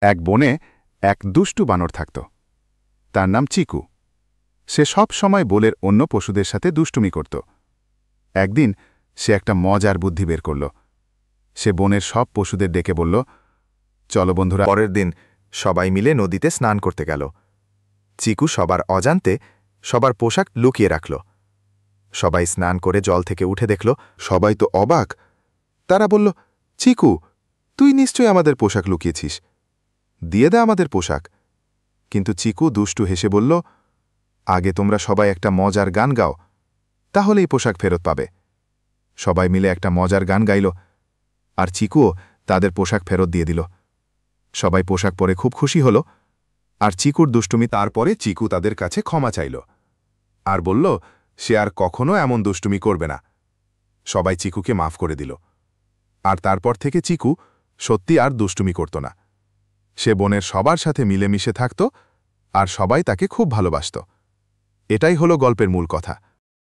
এক বনে এক দুষ্টু বানর থাকত। তার নাম চিকু। সে সব সময় বনের অন্য পশুদের সাথে দুষ্টুমি করত। একদিন সে একটা মজার বুদ্ধি বের করল। সে বনের সব পশুদের ডেকে বলল, চলো বন্ধুরা। পরের দিন সবাই মিলে নদীতে স্নান করতে গেল। চিকু সবার অজান্তে সবার পোশাক লুকিয়ে রাখল। সবাই স্নান করে জল থেকে উঠে দেখল। সবাই তো অবাক। তারা বলল, চিকু, তুই নিশ্চয়ই আমাদের পোশাক লুকিয়েছিস, দিয়ে দে আমাদের পোশাক। কিন্তু চিকু দুষ্টু হেসে বলল, আগে তোমরা সবাই একটা মজার গান গাও, তাহলেই পোশাক ফেরত পাবে। সবাই মিলে একটা মজার গান গাইল, আর চিকুও তাদের পোশাক ফেরত দিয়ে দিল। সবাই পোশাক পরে খুব খুশি হল। আর চিকুর দুষ্টুমি তারপরে চিকু তাদের কাছে ক্ষমা চাইল আর বলল সে আর কখনো এমন দুষ্টুমি করবে না। সবাই চিকুকে মাফ করে দিল। আর তারপর থেকে চিকু সত্যি আর দুষ্টুমি করত না। সে বনের সবার সাথে মিলেমিশে থাকত আর সবাই তাকে খুব ভালোবাসত। এটাই হলো গল্পের মূল কথা।